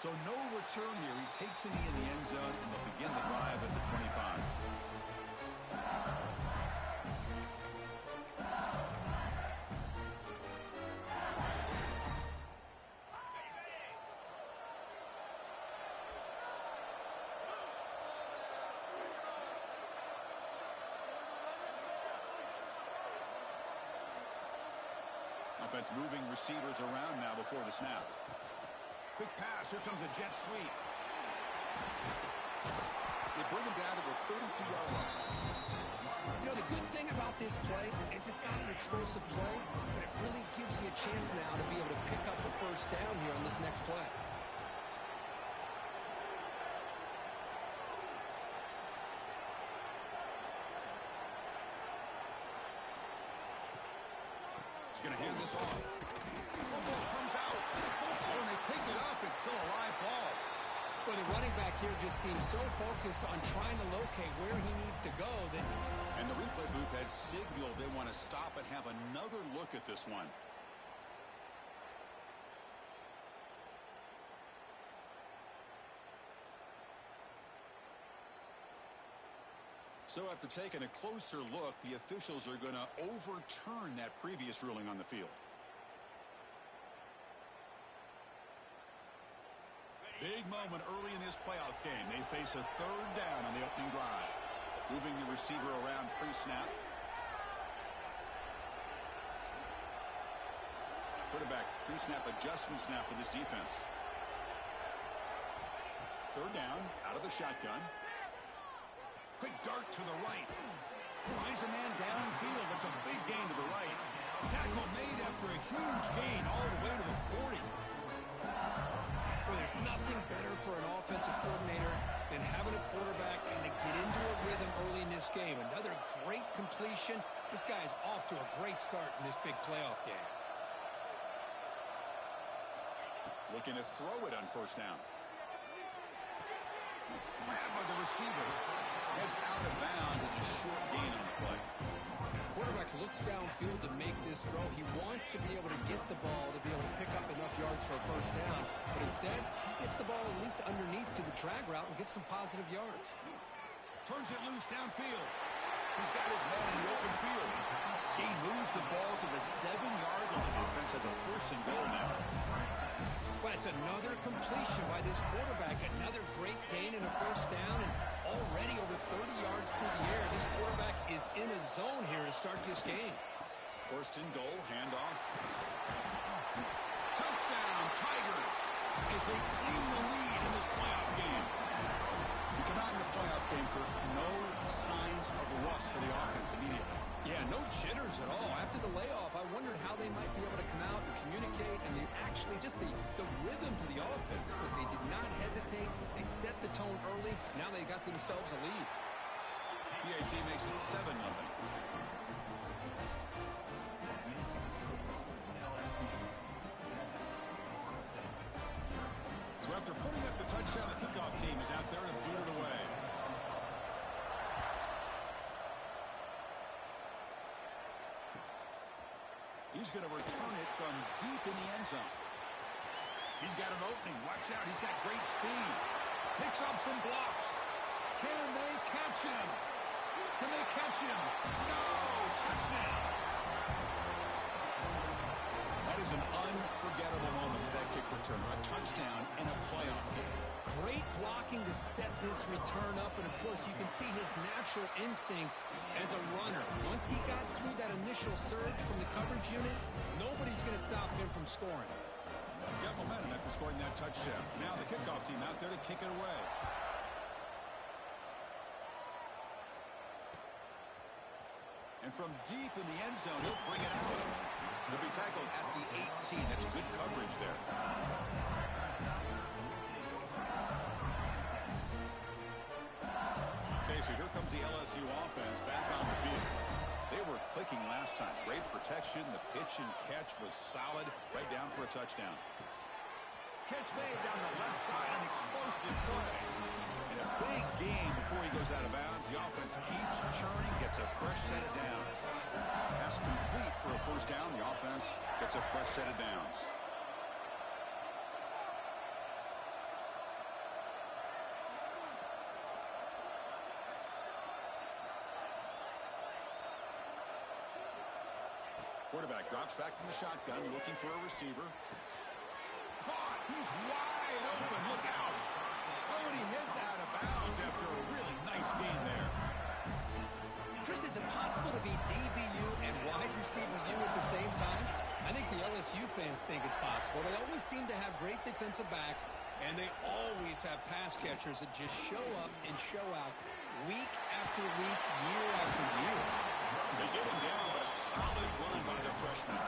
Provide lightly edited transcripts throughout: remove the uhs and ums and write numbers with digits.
So no return here. He takes a knee in the end zone, and they'll begin the drive at the 25. Offense moving receivers around now before the snap. Quick pass. Here comes a jet sweep. They bring him down to the 32-yard line. You know, the good thing about this play is it's not an explosive play, but it really gives you a chance now to be able to pick up a first down here on this next play. Going to hand this off. Football comes out. Oh, and they picked it up. It's still a live ball. Well, the running back here just seems so focused on trying to locate where he needs to go that... And the replay booth has signaled they want to stop and have another look at this one. So after taking a closer look, the officials are going to overturn that previous ruling on the field. Big moment early in this playoff game. They face a third down on the opening drive. Moving the receiver around pre-snap. Quarterback pre-snap adjustments now for this defense. Third down, out of the shotgun. Quick dart to the right. Finds a man downfield. That's a big gain to the right. Tackle made after a huge gain all the way to the 40. Well, there's nothing better for an offensive coordinator than having a quarterback kind of get into a rhythm early in this game. Another great completion. This guy is off to a great start in this big playoff game. Looking to throw it on first down. Grabbed by the receiver. Heads out of bounds as a short gain on the play. Quarterback looks downfield to make this throw. He wants to be able to get the ball to be able to pick up enough yards for a first down. But instead, he gets the ball at least underneath to the drag route and gets some positive yards. Turns it loose downfield. He's got his man in the open field. He moves the ball to the 7-yard line. Offense has a first and goal now. Well, it's another completion by this quarterback. Another great gain and a first down. And already over 30 yards through the air. This quarterback is in a zone here to start this game. First and goal, handoff. Touchdown, Tigers, as they claim the lead in this playoff game. We come out in the playoff game, Kirk. No signs of rust for the offense immediately. Yeah, no jitters at all. After the layoff, I wondered how they might be able to come out and communicate, and they actually just the rhythm to the offense, but they did not hesitate. They set the tone early. Now they got themselves a lead. PAT makes it 7-0. So after putting up the touchdown, the kickoff team is out there to boot it away. He's going to return it from deep in the end zone. He's got an opening. Watch out. He's got great speed. Picks up some blocks. Can they catch him? Can they catch him? No! Touchdown! That is an unforgettable moment for that kick return. A touchdown in a playoff game. Great blocking to set this return up, and of course you can see his natural instincts as a runner. Once he got through that initial surge from the coverage unit, nobody's going to stop him from scoring. Got momentum after scoring that touchdown. Now the kickoff team out there to kick it away. And from deep in the end zone, he'll bring it out. He'll be tackled at the 18. That's good coverage there. Okay, so here comes the LSU offense back on the field. They were clicking last time. Great protection. The pitch and catch was solid. Right down for a touchdown. Catch made down the left side. An explosive play. And a big gain before he goes out of bounds. The offense keeps churning, gets a fresh set of downs. Pass complete for a first down. The offense gets a fresh set of downs. Quarterback drops back from the shotgun, looking for a receiver. Caught! He's wide open. Look out! Oh, and he heads out of bounds after a really nice game there. Chris, is it possible to be DBU and wide receiver U at the same time? I think the LSU fans think it's possible. They always seem to have great defensive backs, and they always have pass catchers that just show up and show out week after week, year after year. They get him down, but a solid run by the freshman.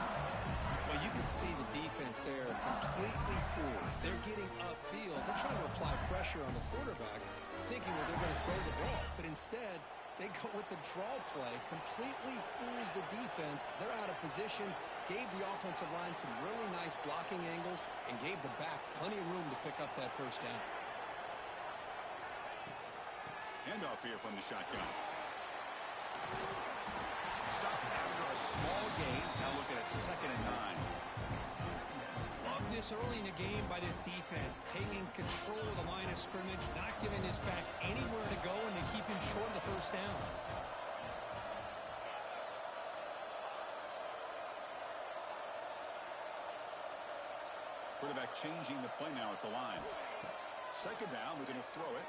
Well, you can see the defense there completely fooled. They're getting upfield. They're trying to apply pressure on the quarterback, thinking that they're going to throw the ball. But instead, they go with the draw play, completely fools the defense. They're out of position, gave the offensive line some really nice blocking angles, and gave the back plenty of room to pick up that first down. Handoff here from the shotgun. Stop after a small gain. Now looking at 2nd and 9. Love this early in the game by this defense, taking control of the line of scrimmage, not giving this back anywhere to go, and they keep him short of the first down. Quarterback changing the play now at the line. 2nd down, we're going to throw it.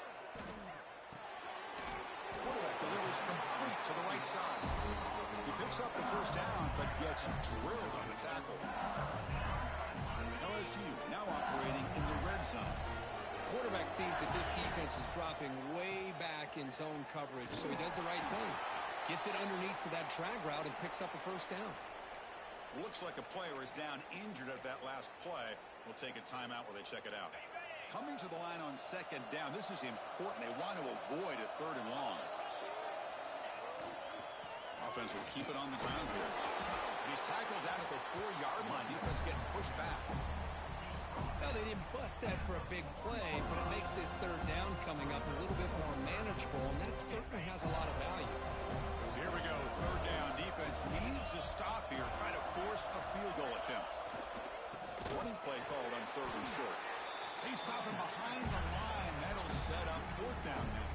Quarterback delivers complete to the right side. He picks up the first down, but gets drilled on the tackle. LSU now operating in the red zone. Quarterback sees that this defense is dropping way back in zone coverage, so he does the right thing. Gets it underneath to that drag route and picks up a first down. Looks like a player is down injured at that last play. We'll take a timeout while they check it out. Coming to the line on 2nd down. This is important. They want to avoid a 3rd and long. Offense will keep it on the ground here. And he's tackled down at the 4-yard line. Defense getting pushed back. Well, they didn't bust that for a big play, but it makes this 3rd down coming up a little bit more manageable, and that certainly has a lot of value. So here we go. 3rd down. Defense needs a stop here. Try to force a field goal attempt. Warning play called on 3rd and short. They stop him behind the line. That'll set up 4th down now.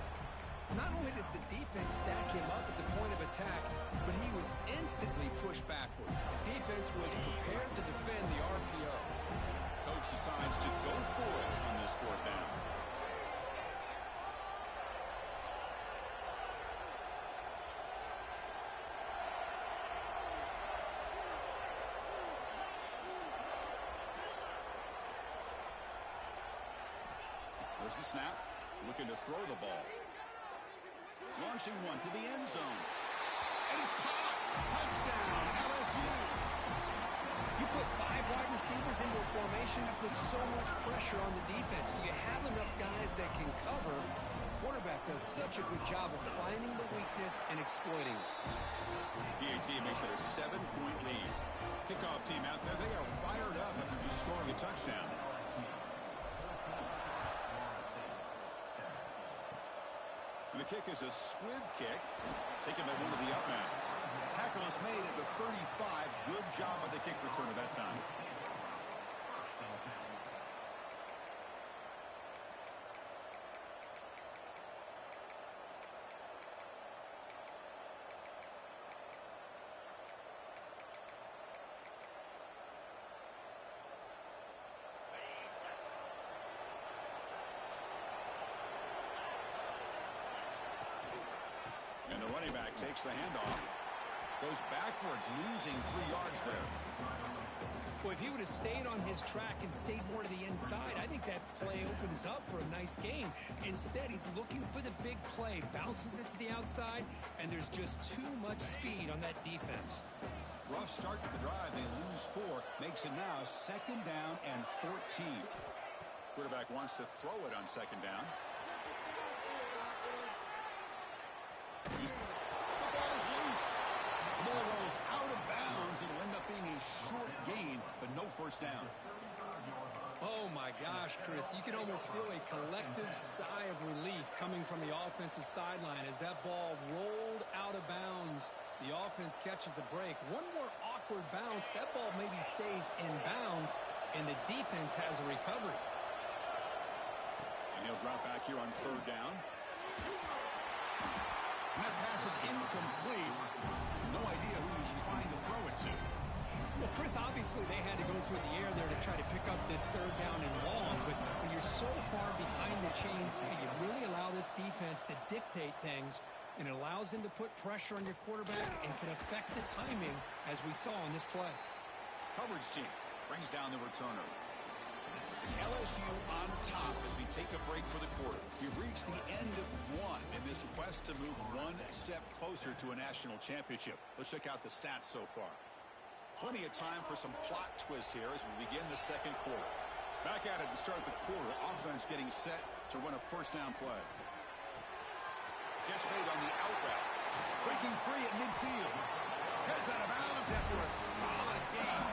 Not only does the defense stack him up at the point of attack, but he was instantly pushed backwards. The defense was prepared to defend the RPO. Coach decides to go for it on this 4th down. There's the snap. Looking to throw the ball. Launching one to the end zone. And it's caught. Touchdown, LSU. You put 5 wide receivers into a formation, that puts so much pressure on the defense. Do you have enough guys that can cover? The quarterback does such a good job of finding the weakness and exploiting it. PAT makes it a 7-point lead. Kickoff team out there. They are fired up after just scoring a touchdown. And the kick is a squib kick, taken by one of the up men. Tackle is made at the 35. Good job by the kick returner that time. And the running back takes the handoff. Goes backwards, losing 3 yards there. Well, if he would have stayed on his track and stayed more to the inside, I think that play opens up for a nice game. Instead, he's looking for the big play, bounces it to the outside, and there's just too much speed on that defense. Rough start to the drive. They lose 4. Makes it now 2nd down and 14. Quarterback wants to throw it on 2nd down. The ball is loose. The ball rolls out of bounds. It'll end up being a short gain, but no first down. Oh, my gosh, Chris. You can almost feel a collective sigh of relief coming from the offensive sideline as that ball rolled out of bounds. The offense catches a break. One more awkward bounce. That ball maybe stays in bounds, and the defense has a recovery. And he'll drop back here on 3rd down. And that pass is incomplete. No idea who he's trying to throw it to. Well, Chris, obviously they had to go through the air there to try to pick up this third down and long, but when you're so far behind the chains, you really allow this defense to dictate things, and it allows them to put pressure on your quarterback and can affect the timing, as we saw in this play. Coverage team brings down the returner. It's LSU on top as we take a break for the quarter. We've reached the end of one in this quest to move one step closer to a national championship. Let's check out the stats so far. Plenty of time for some plot twists here as we begin the second quarter. Back at it to start the quarter. Offense getting set to run a first down play. Catch made on the out route. Breaking free at midfield. Heads out of bounds after a solid game.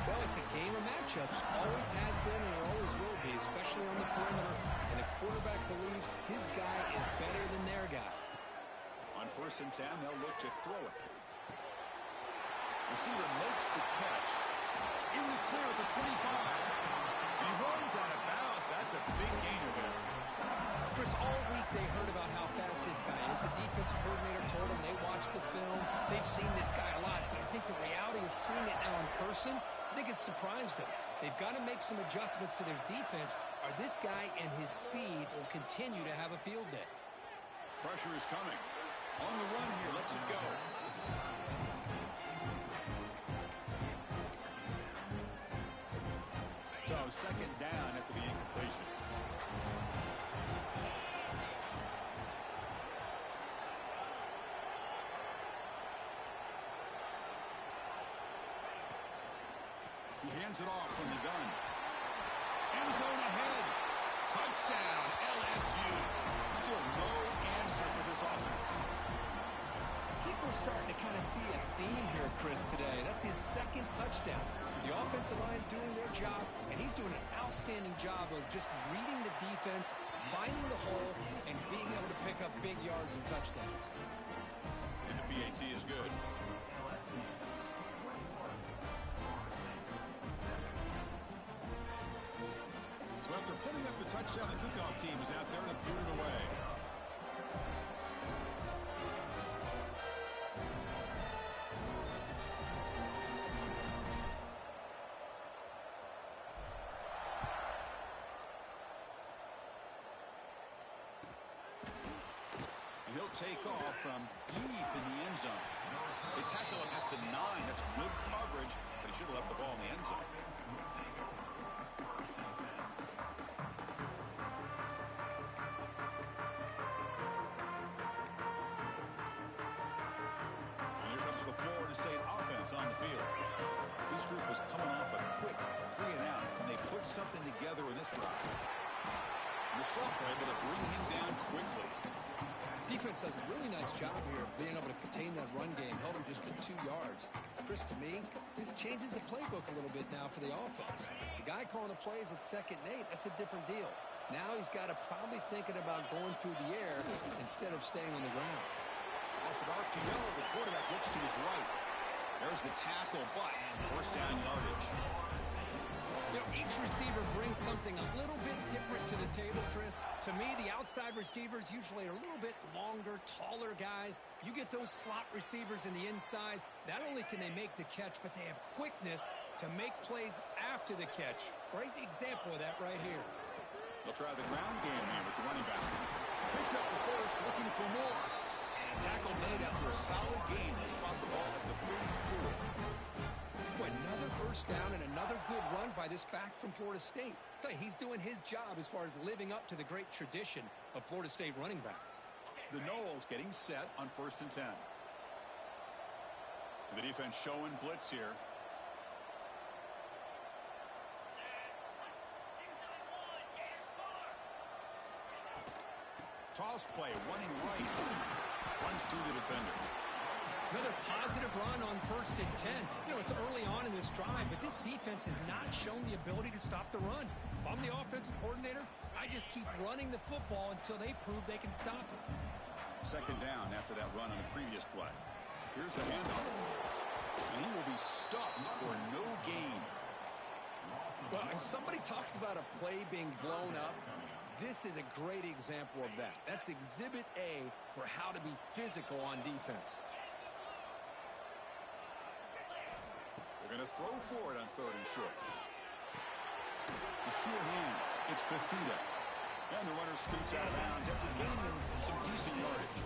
Well, it's a game of matchups. Always has been and it always will be, especially on the perimeter. And the quarterback believes his guy is better than their guy. On 1st and 10, they'll look to throw it. Receiver makes the catch. In the clear at the 25. And he runs out of bounds. That's a big gainer there. Chris, all week they heard about how fast this guy is. The defensive coordinator told them they watched the film. They've seen this guy a lot. I think the reality of seeing it now in person, I think it's surprised them. They've got to make some adjustments to their defense, or this guy and his speed will continue to have a field day. Pressure is coming. On the run here, lets it go. So, second down after the incompletion. He hands it off from the gun. End zone ahead. Touchdown, LSU. Still no answer for this offense. I think we're starting to kind of see a theme here, Chris, today. That's his second touchdown. The offensive line doing their job, and he's doing an outstanding job of just reading the defense, finding the hole, and being able to pick up big yards and touchdowns. And the PAT is good. So after putting up the touchdown, the kickoff team is out there to boot it away. And he'll take off from deep in the end zone. They tackle him at the 9. That's good coverage, but he should have left the ball in the end zone. State offense on the field. This group was coming off a quick 3 and out. Can they put something together in this round? The sophomore able to bring him down quickly. Defense does a really nice job here of being able to contain that run game, held him just to 2 yards. Chris, to me, this changes the playbook a little bit now for the offense. The guy calling the plays at 2nd and 8, that's a different deal. Now he's got to probably thinking about going through the air instead of staying on the ground. Off an RPO, the quarterback looks to his right. There's the tackle, but first down yardage. You know, each receiver brings something a little bit different to the table, Chris. To me, the outside receivers usually are a little bit longer, taller guys. You get those slot receivers in the inside, not only can they make the catch, but they have quickness to make plays after the catch. Great example of that right here. They'll try the ground game here with the running back. Picks up the first, looking for more. Tackle made after a solid gain. They spot the ball at the 34. Another first down and another good run by this back from Florida State. He's doing his job as far as living up to the great tradition of Florida State running backs. The Noles getting set on 1st and 10. The defense showing blitz here. Toss play, running right. Runs through the defender. Another positive run on 1st and 10. You know, it's early on in this drive, but this defense has not shown the ability to stop the run. If I'm the offensive coordinator, I just keep running the football until they prove they can stop it. 2nd down after that run on the previous play. Here's the handoff. And he will be stuffed for no gain. Well, if somebody talks about a play being blown up, this is a great example of that. That's Exhibit A for how to be physical on defense. And a throw for it on 3rd and short. The sure hands. It's Fifita. And the runner scoots out of bounds after gaining some decent yardage.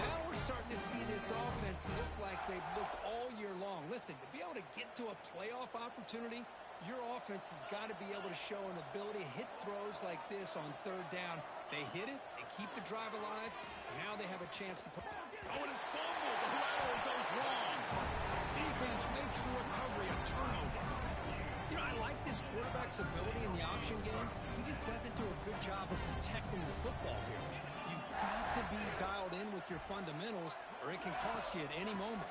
Now we're starting to see this offense look like they've looked all year long. Listen, to be able to get to a playoff opportunity, your offense has got to be able to show an ability to hit throws like this on 3rd down. They hit it, they keep the drive alive, and now they have a chance to put... Oh, and it's fumbled. The lateral goes long. Defense makes the recovery a turnover. You know, I like this quarterback's ability in the option game. He just doesn't do a good job of protecting the football here. You've got to be dialed in with your fundamentals, or it can cost you at any moment.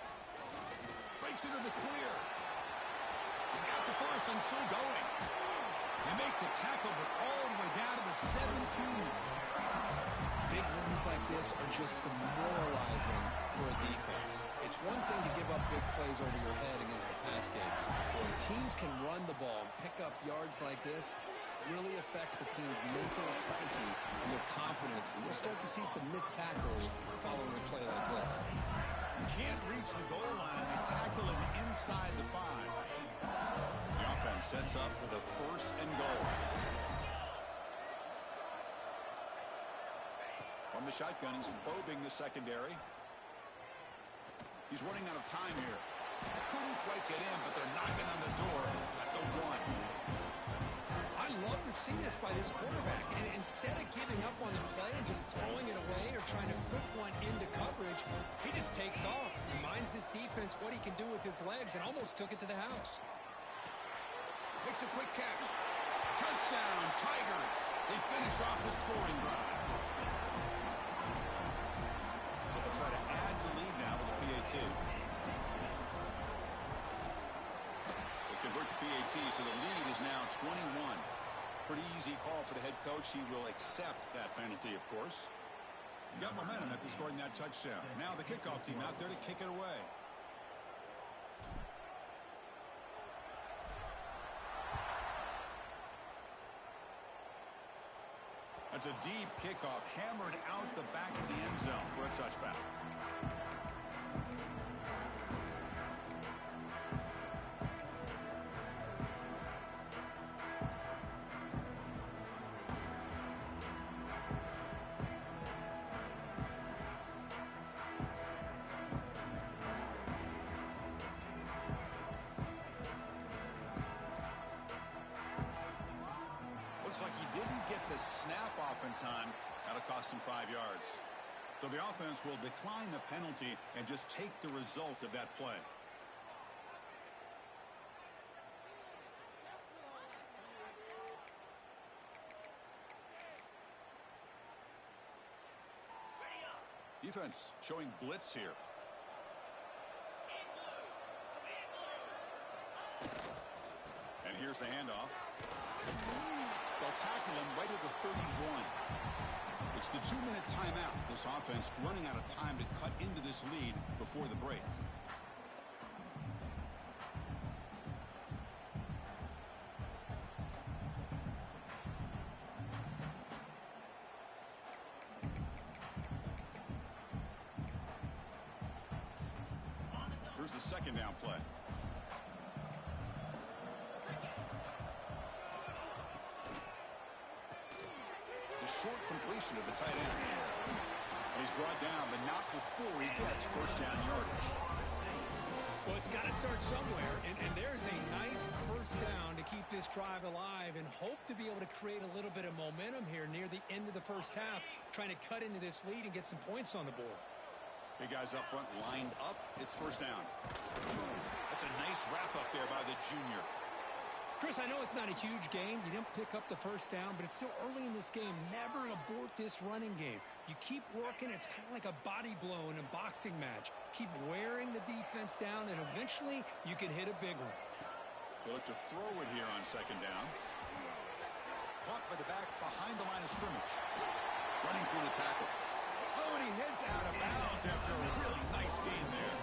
Breaks into the clear. He's got the first and still going. They make the tackle, but all the way down to the 17. Big runs like this are just demoralizing for a defense. It's one thing to give up big plays over your head against the pass game. When teams can run the ball and pick up yards like this, it really affects the team's mental psyche and their confidence. And you'll start to see some missed tackles following a play like this. Can't reach the goal line. They tackle him inside the 5. The offense sets up with a 1st and goal. From the shotgun, he's probing the secondary. He's running out of time here. Couldn't quite get in, but they're knocking on the door at the 1. I love to see this by this quarterback. And instead of giving up on the play and just throwing it away or trying to put one into coverage, he just takes off, reminds this defense what he can do with his legs, and almost took it to the house. Makes a quick catch. Touchdown, Tigers. They finish off the scoring drive. They'll try to add the lead now with the PAT. They convert the PAT, so the lead is now 21. Pretty easy call for the head coach. He will accept that penalty, of course. Got momentum after scoring that touchdown. Now the kickoff team out there to kick it away. That's a deep kickoff, hammered out the back of the end zone for a touchback. Looks like he didn't get the snap off in time. That'll cost him 5 yards. So the offense will decline the penalty and just take the result of that play. Defense showing blitz here. And here's the handoff. They'll tackle him right at the 31. It's the 2-minute timeout. This offense running out of time to cut into this lead before the break. Here's the 2nd down play. Short completion to the tight end. And he's brought down, but not before he gets 1st down yardage. Well, it's got to start somewhere, and there's a nice 1st down to keep this drive alive and hope to be able to create a little bit of momentum here near the end of the 1st half, trying to cut into this lead and get some points on the board. Big guys up front lined up. It's 1st down. That's a nice wrap up there by the junior. Chris, I know it's not a huge gain. You didn't pick up the 1st down, but it's still early in this game. Never abort this running game. You keep working. It's kind of like a body blow in a boxing match. Keep wearing the defense down, and eventually you can hit a big one. They look to throw it here on 2nd down. Caught by the back behind the line of scrimmage. Running through the tackle. Oh, and he heads out of bounds after a really nice gain there.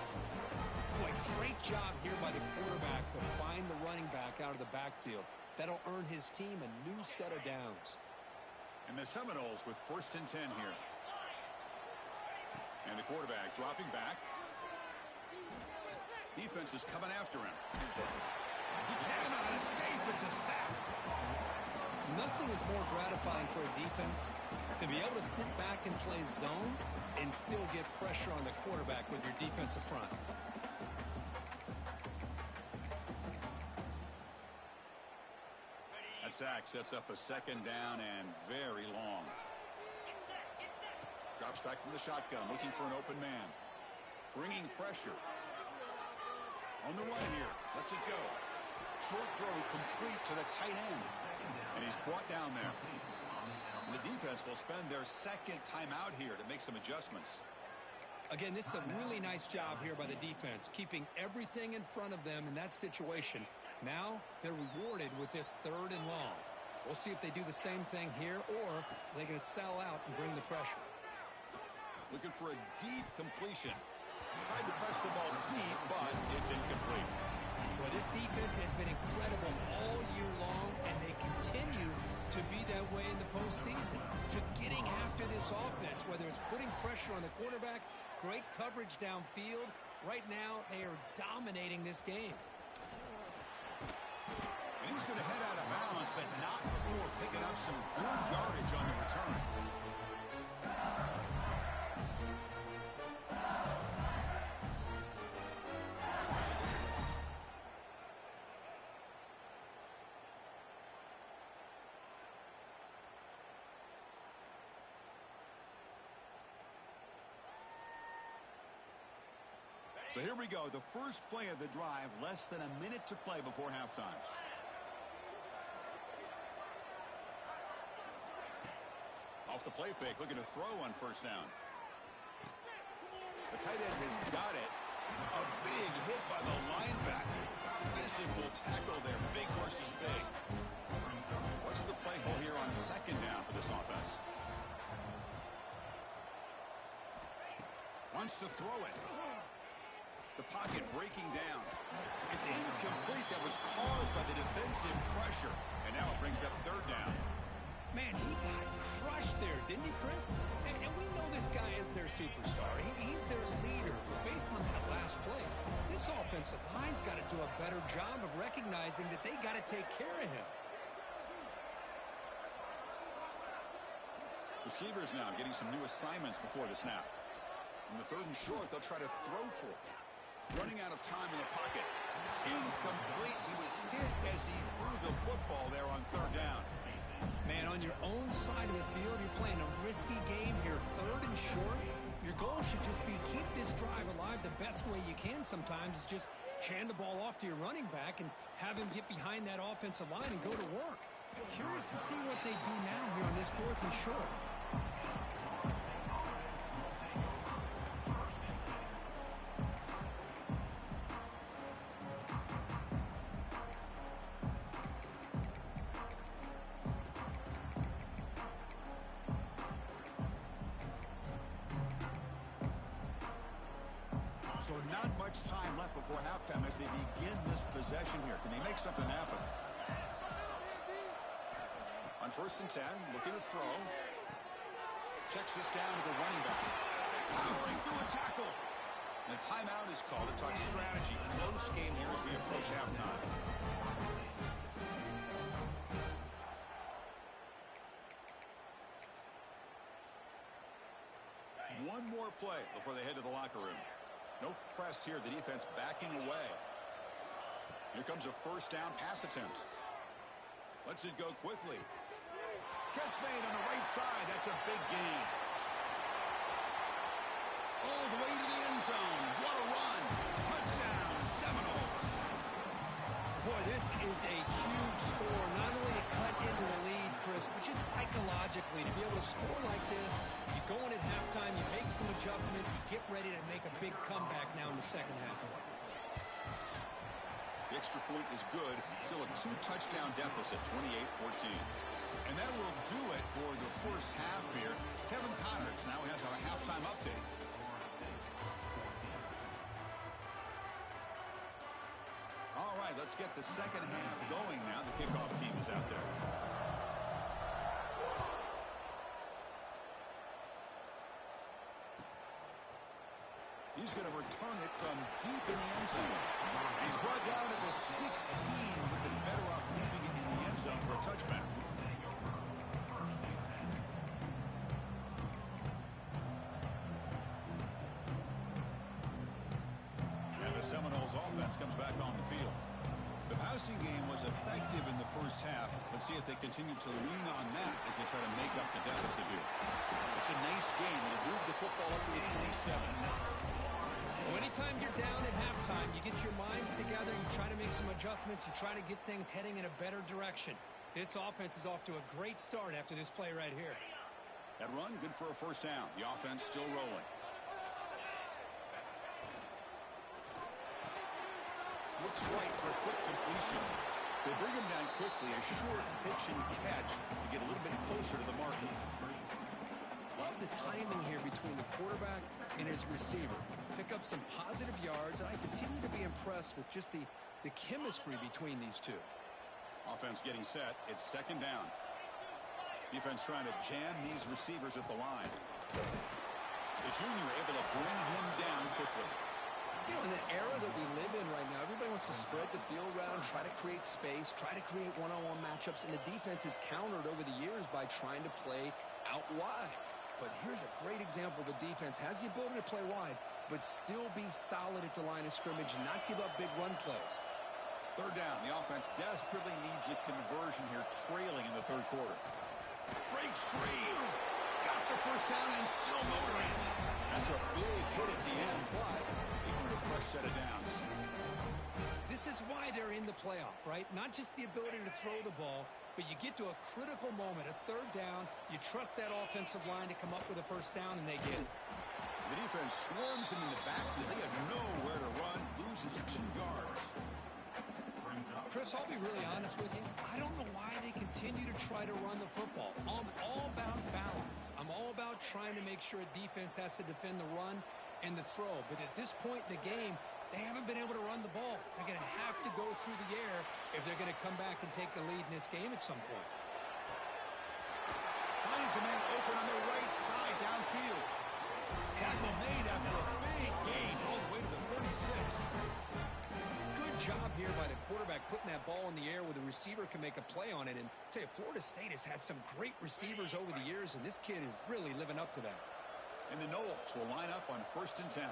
Boy, great job here by the quarterback to find the running back out of the backfield. That'll earn his team a new set of downs. And the Seminoles with 1st and 10 here. And the quarterback dropping back. Defense is coming after him. He cannot escape. It's a sack. Nothing is more gratifying for a defense to be able to sit back and play zone and still get pressure on the quarterback with your defensive front. That sack sets up a second down and very long. Drops back from the shotgun, looking for an open man. Bringing pressure. On the run here. Lets it go. Short throw complete to the tight end. And he's brought down there. And the defense will spend their second timeout here to make some adjustments. Again, this is a really nice job here by the defense, keeping everything in front of them in that situation. Now they're rewarded with this 3rd and long. We'll see if they do the same thing here, or they're going to sell out and bring the pressure. Looking for a deep completion. Tried to press the ball deep, but it's incomplete. Well, this defense has been incredible all year long, and they continue to be that way in the postseason. Just getting after this offense, whether it's putting pressure on the quarterback, great coverage downfield. Right now, they are dominating this game. And he's going to head out of bounds, but not before picking up some good yardage on the return. So here we go, the first play of the drive, less than a minute to play before halftime. Off the play fake, looking to throw on first down. The tight end has got it. A big hit by the linebacker. Physical tackle there, big versus big. What's the play call here on second down for this offense? Wants to throw it. The pocket breaking down. It's incomplete. That was caused by the defensive pressure. And now it brings up 3rd down. Man, he got crushed there, didn't he, Chris? And we know this guy is their superstar. He's their leader. But based on that last play, this offensive line's got to do a better job of recognizing that they got to take care of him. Receivers now getting some new assignments before the snap. In the 3rd and short, they'll try to throw for it. Running out of time in the pocket. Incomplete. He was hit as he threw the football there on 3rd down. Man, on your own side of the field, you're playing a risky game here. 3rd and short. Your goal should just be keep this drive alive the best way you can sometimes. Is just hand the ball off to your running back and have him get behind that offensive line and go to work. Curious to see what they do now here on this 4th and short. So not much time left before halftime as they begin this possession here. Can they make something happen? On 1st and 10, looking to throw. Checks this down to the running back. Powering through a tackle. And a timeout is called to talk strategy. Close game here as we approach halftime. One more play before they head to the locker room. No press here. The defense backing away. Here comes a 1st down pass attempt. Lets it go quickly. Catch made on the right side. That's a big gain. All the way to the end zone. What a run. Touchdown, Seminoles. Boy, this is a huge score. Not only to cut into the lead, Chris, but just psychologically to be able to score like this. You go in at halftime, you make some adjustments, you get ready to make a big comeback now in the second half. The extra point is good. Still a 2-touchdown deficit, 28-14. And that will do it for the first half here. Kevin Connors now has our halftime update. All right, let's get the second half going now. The kickoff team is out there. who's going to return it from deep in the end zone. He's brought down at the 16. Would have been better off leaving it in the end zone for a touchback. And the Seminoles offense comes back on the field. The passing game was effective in the first half. Let's see if they continue to lean on that as they try to make up the deficit here. It's a nice game. It'll move the football up to the 27. Well, anytime you're down at halftime, you get your minds together, you try to make some adjustments, you try to get things heading in a better direction. This offense is off to a great start after this play right here. That run, good for a first down. The offense still rolling. Looks right for a quick completion. They bring him down quickly. A short pitch and catch to get a little bit closer to the marker. Love the timing here between the quarterback and his receiver. Pick up some positive yards, and I continue to be impressed with just the chemistry between these two. Offense getting set. It's second down. Defense trying to jam these receivers at the line. The junior able to bring him down quickly. You know, in the era that we live in right now, everybody wants to spread the field around, try to create space, try to create one-on-one matchups, and the defense is countered over the years by trying to play out wide. But here's a great example. The defense has the ability to play wide, but still be solid at the line of scrimmage and not give up big run plays. Third down. The offense desperately needs a conversion here, trailing in the third quarter. Breaks free. Got the first down and still motoring. That's a big hit at the end, but they need a fresh set of downs. This is why they're in the playoff, right? Not just the ability to throw the ball, but you get to a critical moment, a third down, you trust that offensive line to come up with a first down, and they get it. The defense swarms him in the backfield. They have nowhere to run, loses 2 yards. Chris, I'll be really honest with you. I don't know why they continue to try to run the football. I'm all about balance. I'm all about trying to make sure a defense has to defend the run and the throw. But at this point in the game, they haven't been able to run the ball. They're going to have to go through the air if they're going to come back and take the lead in this game at some point. Finds a man open on the right side downfield. Tackle made after a big gain all the way to the 36. Good job here by the quarterback putting that ball in the air where the receiver can make a play on it. And I'll tell you, Florida State has had some great receivers over the years, and this kid is really living up to that. And the Noles will line up on 1st and 10.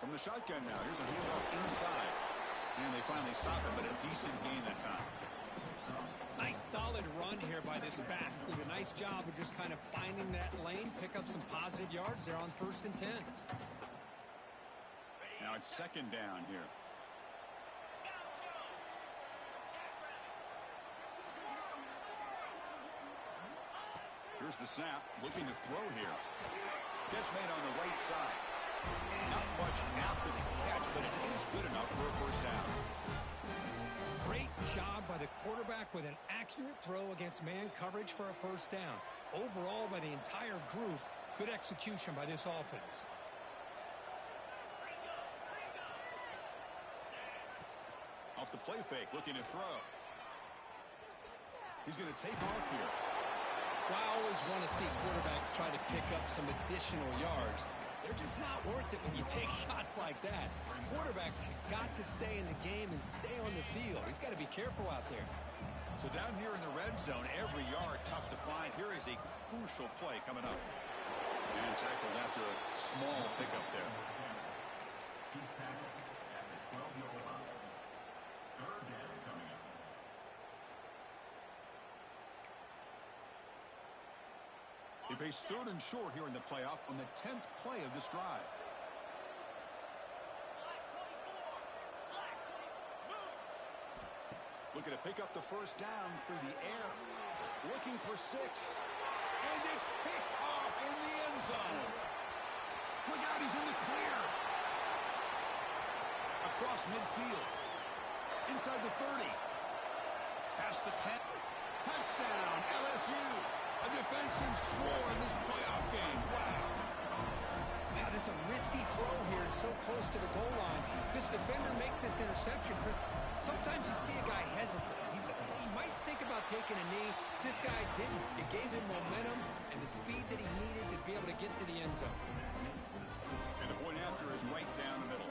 From the shotgun now, here's a handoff inside. And they finally stop it, but a decent gain that time. Nice solid run here by this back. Did a nice job of just kind of finding that lane, pick up some positive yards there on 1st and 10. Now it's second down here. Here's the snap, looking to throw here. Catch made on the right side. Not much after the catch, but it is good enough for a first down. Great job by the quarterback with an accurate throw against man coverage for a first down. Overall, by the entire group, good execution by this offense. Off the play fake, looking to throw. He's going to take off here. Well, I always want to see quarterbacks try to pick up some additional yards. They're just not worth it when you take shots like that. Quarterbacks have got to stay in the game and stay on the field. He's got to be careful out there. So down here in the red zone, every yard tough to find. Here is a crucial play coming up. And tackled after a small pickup there. They face 3rd and short here in the playoff on the 10th play of this drive. Looking to pick up the first down through the air. Looking for 6. And it's picked off in the end zone. Look out, he's in the clear. Across midfield. Inside the 30. Past the 10. Touchdown, LSU. A defensive score in this playoff game. Wow. Wow, there's a risky throw here so close to the goal line. This defender makes gets this interception, Chris, sometimes you see a guy hesitate. He might think about taking a knee. This guy didn't. It gave him momentum and the speed that he needed to be able to get to the end zone. And the point after is right down the middle.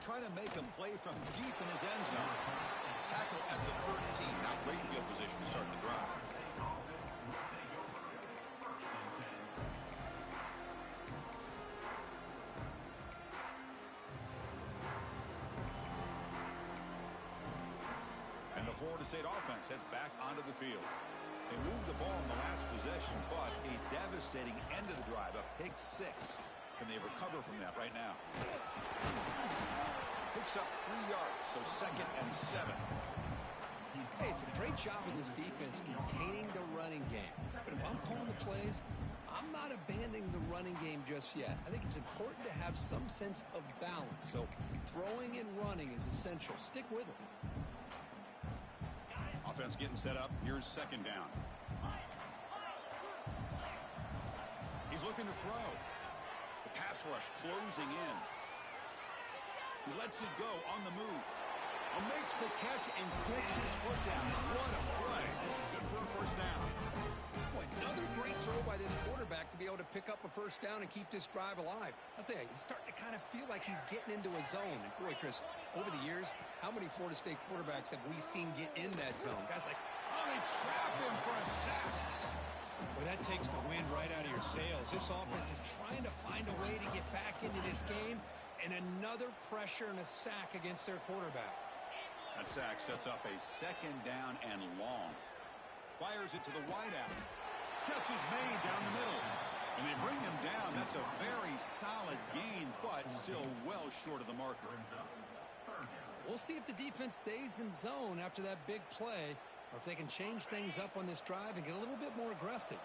Try to make a play from deep in his end zone. Tackle at the 13. Now great field position to start the drive. And the Florida State offense heads back onto the field. They moved the ball in the last possession, but a devastating end of the drive, a pick 6. Can they recover from that right now? Picks up 3 yards, so 2nd and 7. Hey, it's a great job of this defense containing the running game. But if I'm calling the plays, I'm not abandoning the running game just yet. I think it's important to have some sense of balance. So throwing and running is essential. Stick with it. Offense getting set up. Here's 2nd down. He's looking to throw. The pass rush closing in. He lets it go on the move. Makes the catch and gets his foot down. What a play. Good for a 1st down. Boy, another great throw by this quarterback to be able to pick up a 1st down and keep this drive alive. I'll tell you, he's starting to kind of feel like he's getting into a zone. And boy, Chris, over the years, how many Florida State quarterbacks have we seen get in that zone? Guys like, oh, they trap him for a sack. Well, that takes the wind right out of your sails. This offense is trying to find a way to get back into this game. And another pressure and a sack against their quarterback. That sack sets up a 2nd down and long. Fires it to the wideout. Catch is made down the middle. And they bring him down. That's a very solid gain, but still well short of the marker. We'll see if the defense stays in zone after that big play, or if they can change things up on this drive and get a little bit more aggressive.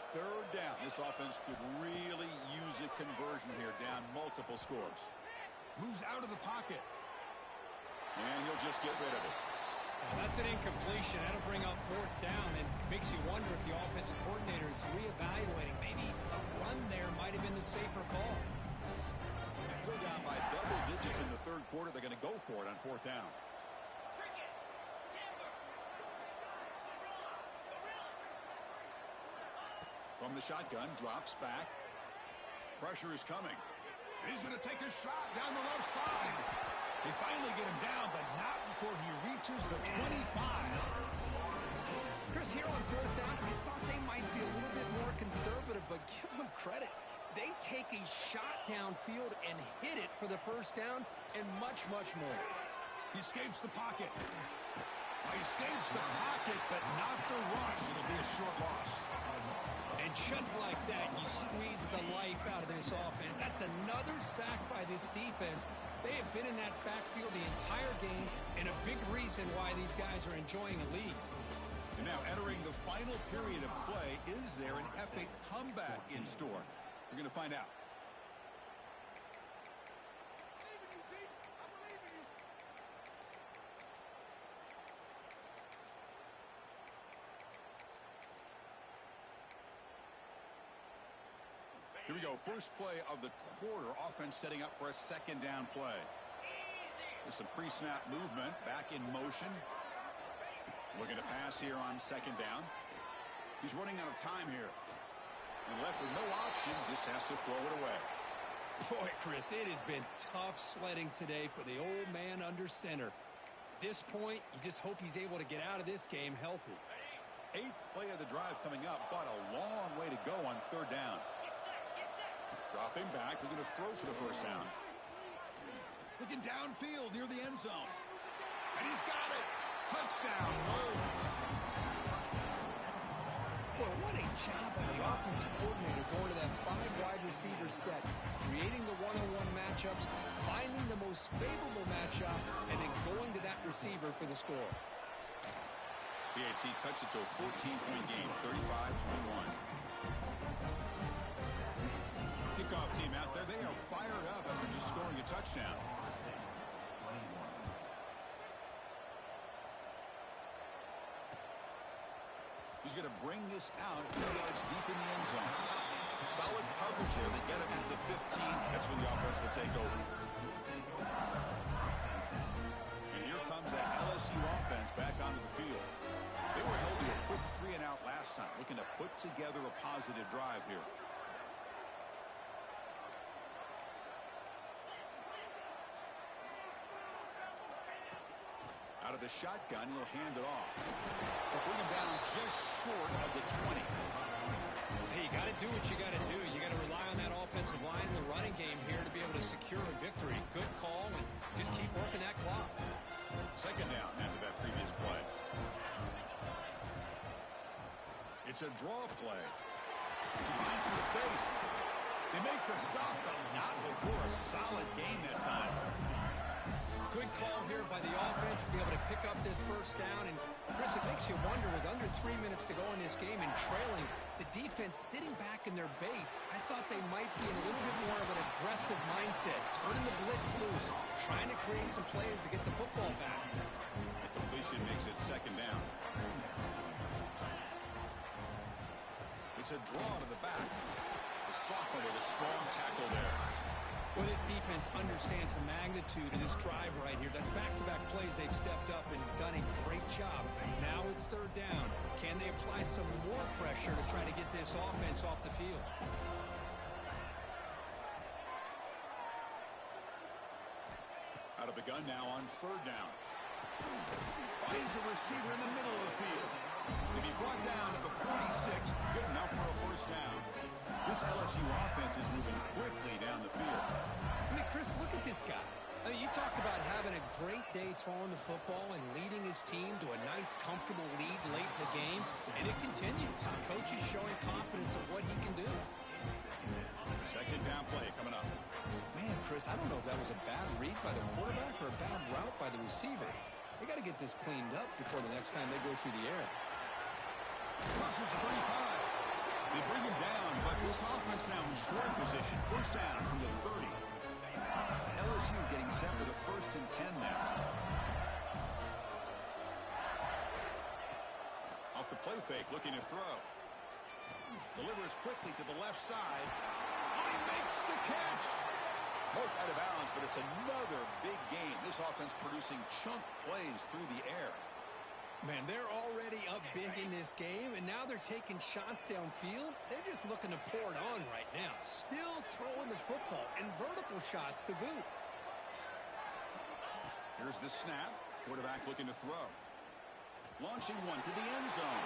3rd down. This offense could really use a conversion here, down multiple scores. Moves out of the pocket. And he'll just get rid of it. Now that's an incompletion. That'll bring up 4th down and makes you wonder if the offensive coordinator is reevaluating. Maybe a run there might have been the safer call. Still down by double digits in the 3rd quarter. They're going to go for it on 4th down. From the shotgun, drops back. Pressure is coming. He's going to take a shot down the left side. They finally get him down, but not before he reaches the 25. Chris, here on 4th down, I thought they might be a little bit more conservative, but give them credit. They take a shot downfield and hit it for the 1st down and much, much more. He escapes the pocket. He escapes the pocket, but not the rush. It'll be a short loss. And just like that, you squeeze the life out of this offense. That's another sack by this defense. They have been in that backfield the entire game, and a big reason why these guys are enjoying a lead. And now entering the final period of play, is there an epic comeback in store? We're going to find out. Here we go. First play of the quarter. Offense setting up for a 2nd down play. There's some pre-snap movement. Back in motion. Looking to pass here on 2nd down. He's running out of time here. And left with no option. Just has to throw it away. Boy, Chris, it has been tough sledding today for the old man under center. At this point, you just hope he's able to get out of this game healthy. 8th play of the drive coming up, but a long way to go on 3rd down. Dropping back, looking to throw for the 1st down. Looking downfield near the end zone. And he's got it. Touchdown, Wolves. Boy, what a job by the offensive coordinator going to that 5 wide receiver set, creating the one-on-one matchups, finding the most favorable matchup, and then going to that receiver for the score. PAT cuts it to a 14-point game, 35-21. Kickoff team out there. They are fired up after just scoring a touchdown. He's going to bring this out a few yards deep in the end zone. Solid coverage here. They get him at the 15. That's where the offense will take over. And here comes that LSU offense back onto the field. They were held to a quick 3-and-out last time, looking to put together a positive drive here. Out of the shotgun, he'll hand it off. They'll bring him down just short of the 20. Hey, you got to do what you got to do. You got to rely on that offensive line in the running game here to be able to secure a victory. Good call, and just keep working that clock. Second down after that previous play. It's a draw play. He finds some space. They make the stop, but not before a solid gain that time. Good call here by the offense to be able to pick up this first down. And, Chris, it makes you wonder, with under 3 minutes to go in this game and trailing, the defense sitting back in their base, I thought they might be in a little bit more of an aggressive mindset, turning the blitz loose, trying to create some plays to get the football back. The completion makes it second down. It's a draw to the back. The sophomore with a strong tackle there. Well, this defense understands the magnitude of this drive right here. That's back-to-back plays. They've stepped up and done a great job. Now it's third down. Can they apply some more pressure to try to get this offense off the field? Out of the gun now on third down. Finds a receiver in the middle of the field. He'll be brought down at the 46. Good enough for a first down. This LSU offense is moving quickly down the field. I mean, Chris, look at this guy. I mean, you talk about having a great day throwing the football and leading his team to a nice, comfortable lead late in the game, and it continues. The coach is showing confidence of what he can do. Second down play coming up. Man, Chris, I don't know if that was a bad read by the quarterback or a bad route by the receiver. They got to get this cleaned up before the next time they go through the air. Crosses the 35. They bring him down, but this offense now in scoring position. First down from the 30. LSU getting set for the 1st and 10 now. Off the play fake, looking to throw. Delivers quickly to the left side. Oh, he makes the catch. Both out of bounds, but it's another big game. This offense producing chunk plays through the air. Man, they're already up big in this game, and now they're taking shots downfield. They're just looking to pour it on right now. Still throwing the football, and vertical shots to boot. Here's the snap. Quarterback looking to throw. Launching one to the end zone.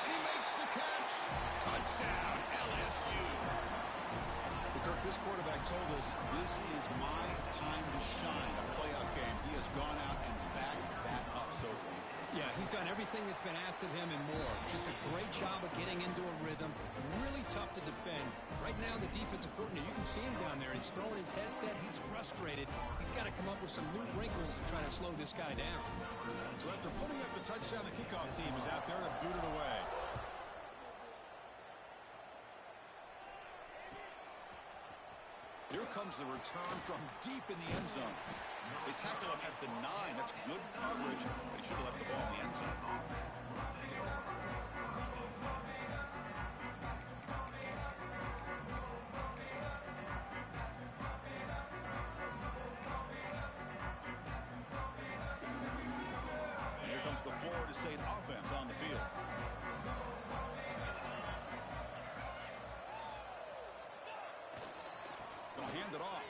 And he makes the catch. Touchdown, LSU. Kirk, this quarterback told us this is my time to shine. A playoff game. He has gone out and backed that up so far. Yeah, he's done everything that's been asked of him and more. Just a great job of getting into a rhythm. Really tough to defend. Right now, the defensive coordinator, you can see him down there. He's throwing his headset. He's frustrated. He's got to come up with some new wrinkles to try to slow this guy down. So after putting up a touchdown, the kickoff team is out there to boot it away. Here comes the return from deep in the end zone. They tackle him at the 9. That's good coverage, but he should have left the ball in the end zone. And here comes the Florida State offense on the field. They'll hand it off.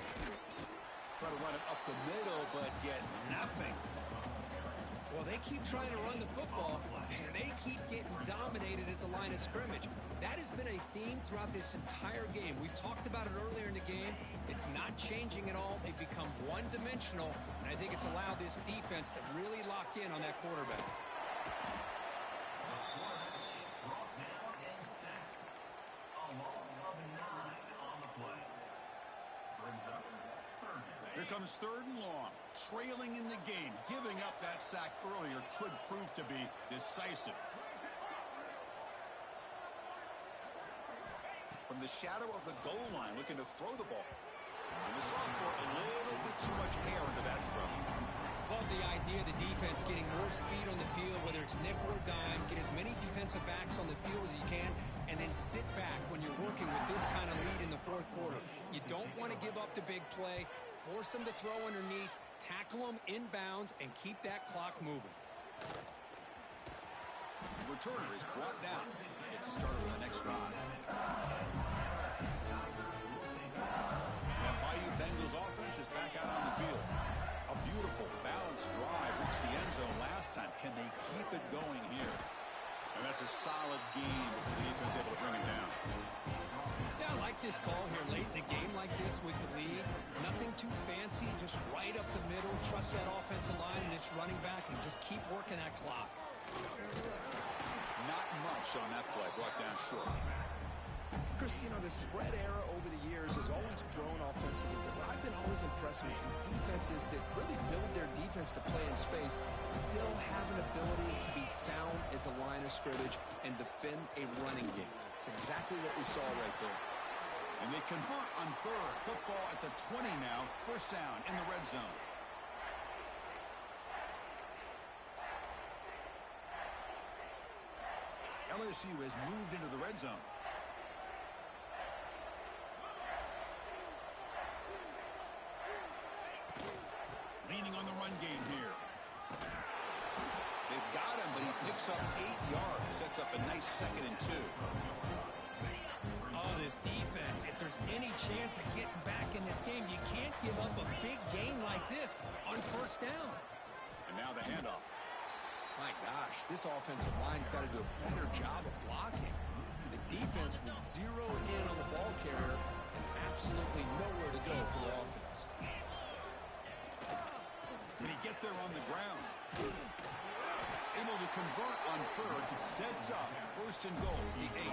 Try to run it up the middle, but get nothing. Well, they keep trying to run the football, and they keep getting dominated at the line of scrimmage. That has been a theme throughout this entire game. We've talked about it earlier in the game. It's not changing at all. They've become one-dimensional, and I think it's allowed this defense to really lock in on that quarterback. Here comes third and long. Trailing in the game. Giving up that sack earlier could prove to be decisive. From the shadow of the goal line, looking to throw the ball. And the sophomore, a little bit too much air into that throw. Love the idea of the defense getting more speed on the field, whether it's nickel or dime, get as many defensive backs on the field as you can, and then sit back when you're working with this kind of lead in the fourth quarter. You don't want to give up the big play, force them to throw underneath, tackle them inbounds, and keep that clock moving. The returner is brought down. Gets a starter for the next drive. That Bayou Bengals offense is back out on the field. A beautiful, balanced drive reached the end zone last time. Can they keep it going here? And that's a solid game before the defense able to bring it down. Yeah, I like this call here late in the game like this with the lead. Nothing too fancy, just right up the middle. Trust that offensive line and its running back and just keep working that clock. Not much on that play, brought down short. Chris, you know, the spread era over the years has always grown offensively, but what I've been always impressed with defenses that really build their defense to play in space still have an ability to be sound at the line of scrimmage and defend a running game. It's exactly what we saw right there. And they convert on third. Football at the 20 now. First down in the red zone. LSU has moved into the red zone. Leaning on the run game here. They've got him, but he picks up 8 yards. Sets up a nice 2nd and 2. Oh, this defense, if there's any chance of getting back in this game, you can't give up a big gain like this on first down. And now the handoff. My gosh, this offensive line's got to do a better job of blocking. The defense was zeroed in on the ball carrier and absolutely nowhere to go for the offense. Did he get there on the ground? Able to convert on third. Sets up 1st and goal, the 8.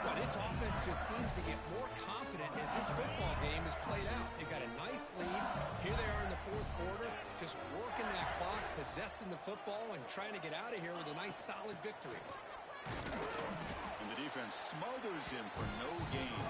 Well, this offense just seems to get more confident as this football game is played out. They've got a nice lead. Here they are in the fourth quarter, just working that clock, possessing the football, and trying to get out of here with a nice, solid victory. And the defense smothers him for no gain.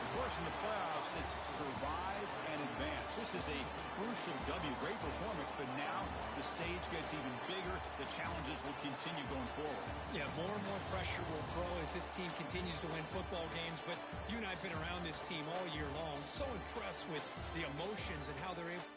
Of course, in the playoffs, it's survive and advance. This is a crucial W. Great performance, but now the stage gets even bigger. The challenges will continue going forward. Yeah, more and more pressure will grow as this team continues to win football games, but you and I have been around this team all year long. So impressed with the emotions and how they're able